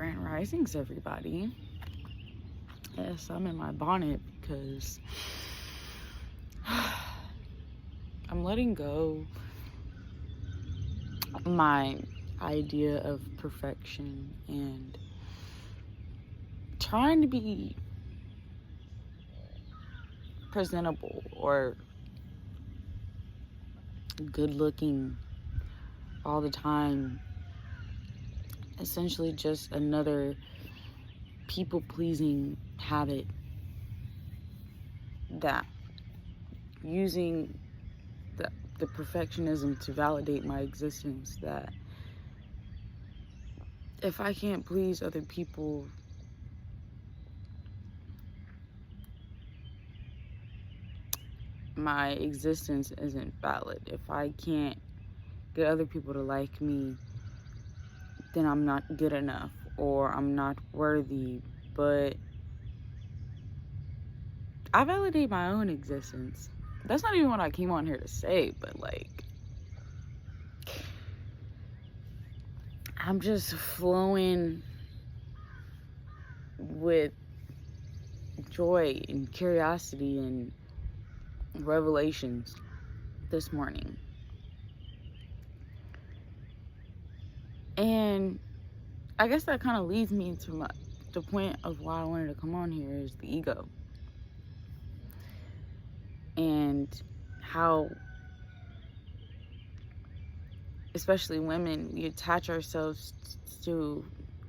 Grand Risings, everybody. Yes, I'm in my bonnet because I'm letting go my idea of perfection and trying to be presentable or good looking all the time. Essentially just another people pleasing habit that using the perfectionism to validate my existence, that if I can't please other people, my existence isn't valid. If I can't get other people to like me, then I'm not good enough or I'm not worthy. But I validate my own existence. That's not even what I came on here to say, but I'm just flowing with joy and curiosity and revelations this morning. And I guess that kind of leads me to the point of why I wanted to come on here is the ego. And how, especially women, we attach ourselves to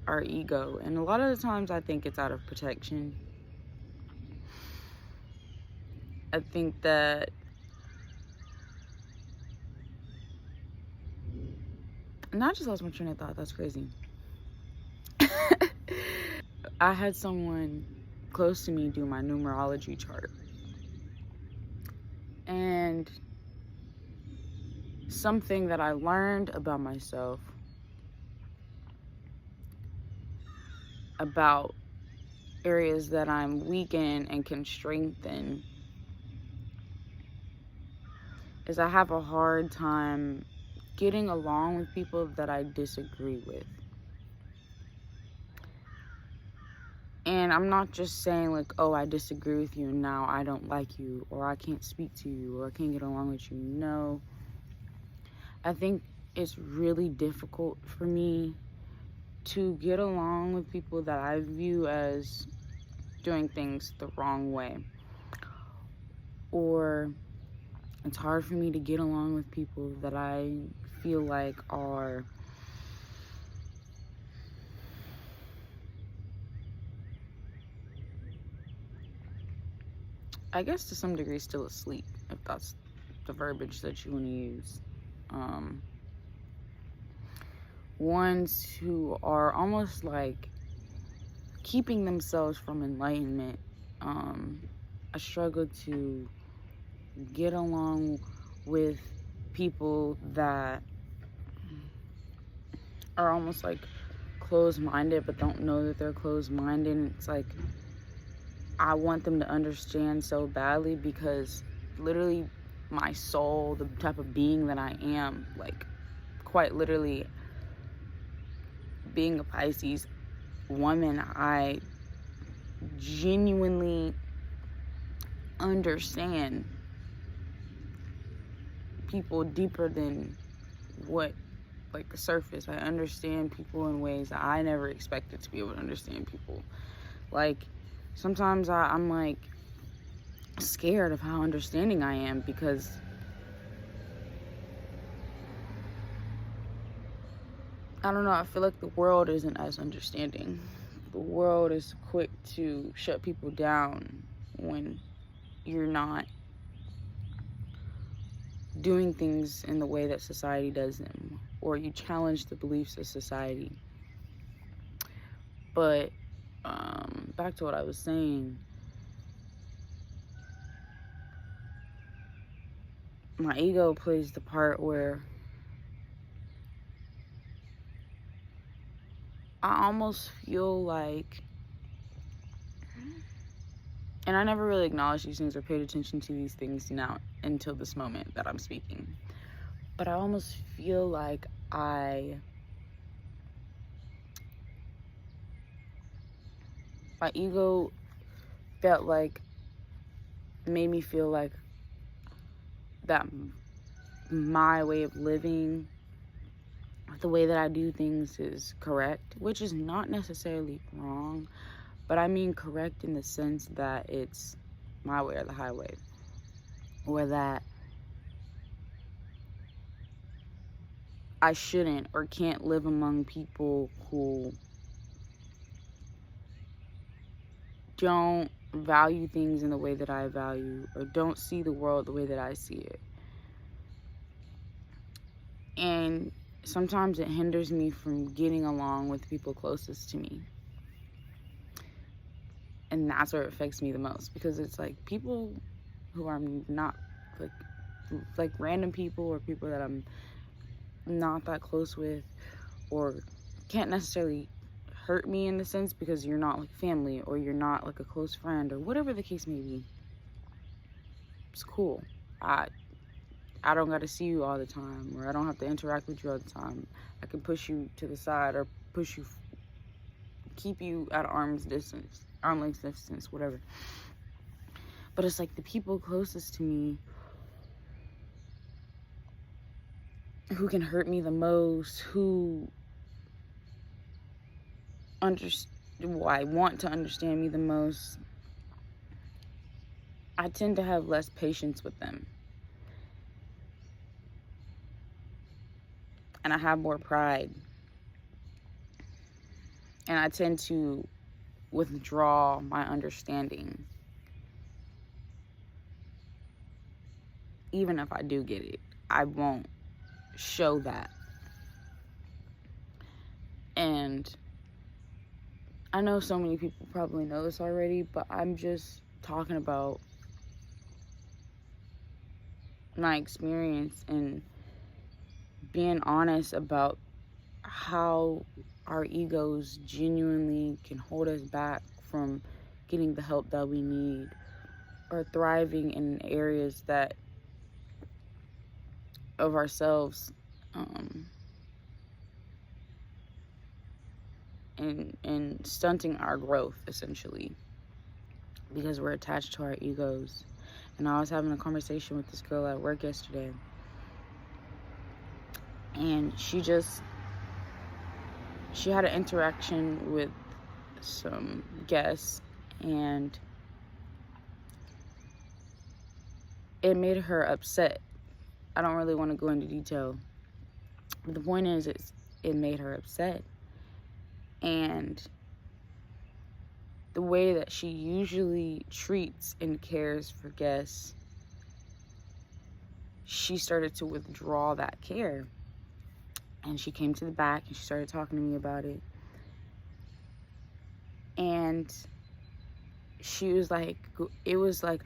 our ego. And a lot of the times I think it's out of protection. I think that I just lost my train of thought. That's crazy. I had someone close to me do my numerology chart. And something that I learned about myself, about areas that I'm weak in and can strengthen, is I have a hard time getting along with people that I disagree with. And I'm not just saying like, oh, I disagree with you and now I don't like you, or I can't speak to you, or I can't get along with you. No. I think it's really difficult for me to get along with people that I view as doing things the wrong way. Or it's hard for me to get along with people that I feel like are I guess to some degree still asleep, if that's the verbiage that you want to use. Ones who are almost like keeping themselves from enlightenment. I struggle to get along with people that are almost like closed-minded but don't know that they're closed-minded. It's like I want them to understand so badly because literally my soul, the type of being that I am, like quite literally being a Pisces woman, I genuinely understand people deeper than what, like, the surface. I understand people in ways that I never expected to be able to understand people. Like, sometimes I'm like scared of how understanding I am because I don't know, I feel like the world isn't as understanding. The world is quick to shut people down when you're not doing things in the way that society does them, or you challenge the beliefs of society. But back to what I was saying, my ego plays the part where I almost feel like, and I never really acknowledged these things or paid attention to these things now until this moment that I'm speaking, but I almost feel like I My ego felt like, made me feel like that my way of living, the way that I do things is correct, which is not necessarily wrong, but I mean correct in the sense that it's my way or the highway, or that I shouldn't or can't live among people who don't value things in the way that I value, or don't see the world the way that I see it. And sometimes it hinders me from getting along with people closest to me. And that's where it affects me the most, because it's like people who are not like random people, or people that I'm not that close with, or can't necessarily hurt me in the sense because you're not like family, or you're not like a close friend, or whatever the case may be. It's cool. I don't got to see you all the time, or I don't have to interact with you all the time. I can push you to the side, or keep you at arm's length distance, whatever. But it's like the people closest to me who can hurt me the most, who I want to understand me the most, I tend to have less patience with them. And I have more pride. And I tend to withdraw my understanding. Even if I do get it, I won't show that. And I know so many people probably know this already, but I'm just talking about my experience and being honest about how our egos genuinely can hold us back from getting the help that we need, or thriving in areas that of ourselves, and stunting our growth, essentially, because we're attached to our egos. And I was having a conversation with this girl at work yesterday, and she had an interaction with some guests, and it made her upset. I don't really want to go into detail, but the point is, it made her upset. And the way that she usually treats and cares for guests, she started to withdraw that care. And she came to the back and she started talking to me about it. And she was like, it was like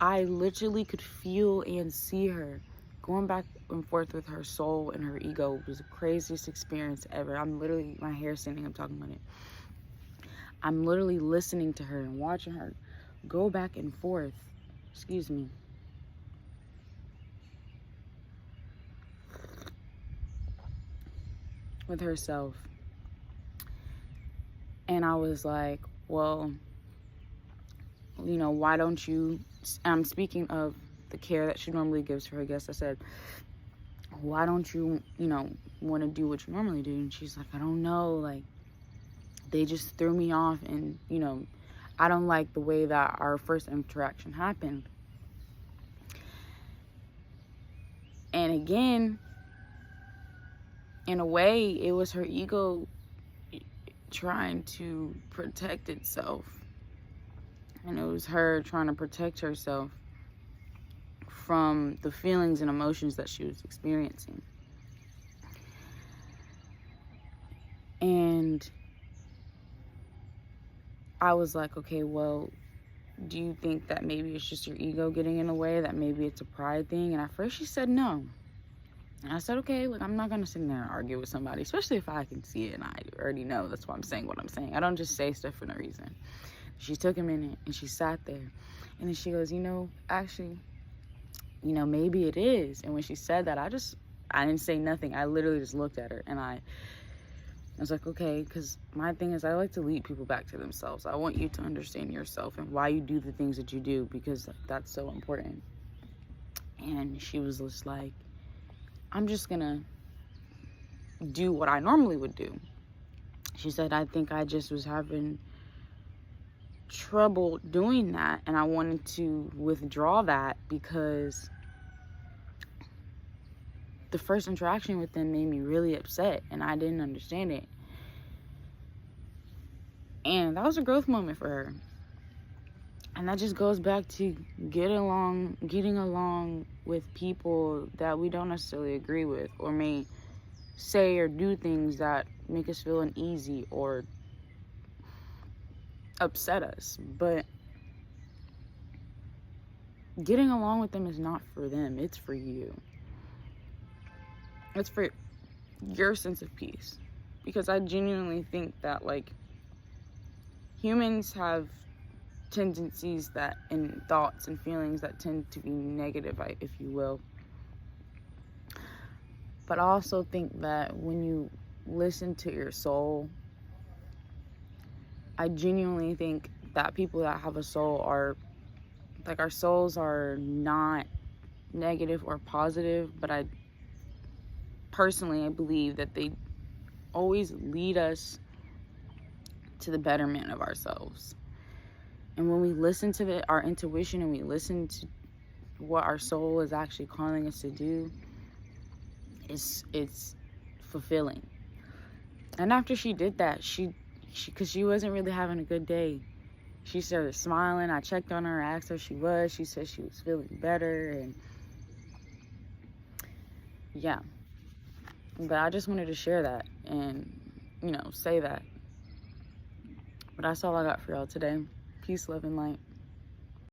I literally could feel and see her going back and forth with her soul and her ego. It was the craziest experience ever. I'm literally, my hair's standing up talking about it. I'm literally listening to her and watching her go back and forth. Excuse me. With herself. And I was like, well, why don't you, I'm speaking of the care that she normally gives to her guests. I said, why don't you, want to do what you normally do? And she's like, I don't know, like, they just threw me off, and, I don't like the way that our first interaction happened. And again, in a way, it was her ego trying to protect itself. And it was her trying to protect herself from the feelings and emotions that she was experiencing. And I was like, okay, well, do you think that maybe it's just your ego getting in the way, that maybe it's a pride thing? And at first she said no. And I said, okay, look, I'm not going to sit there and argue with somebody, especially if I can see it and I already know. That's why I'm saying what I'm saying. I don't just say stuff for no reason. She took a minute and she sat there. And then she goes, actually, maybe it is. And when she said that, I didn't say nothing. I literally just looked at her, and I I was like, okay, because my thing is I like to lead people back to themselves. I want you to understand yourself and why you do the things that you do, because that's so important. And she was just like, I'm just gonna do what I normally would do. She said, I think I just was having trouble doing that, and I wanted to withdraw that because the first interaction with them made me really upset and I didn't understand it. And that was a growth moment for her. And that just goes back to getting along with people that we don't necessarily agree with, or may say or do things that make us feel uneasy or upset us. But getting along with them is not for them, it's for you. It's for your sense of peace. Because I genuinely think that, like, humans have tendencies that, and thoughts and feelings that tend to be negative, if you will. But I also think that when you listen to your soul, I genuinely think that people that have a soul are, like, our souls are not negative or positive, but I believe that they always lead us to the betterment of ourselves. And when we listen to our intuition and we listen to what our soul is actually calling us to do, it's fulfilling. And after she did that, she because she wasn't really having a good day, she started smiling. I checked on her, asked her she was. She said she was feeling better, and yeah. But I just wanted to share that and, say that. But that's all I got for y'all today. Peace, love, and light.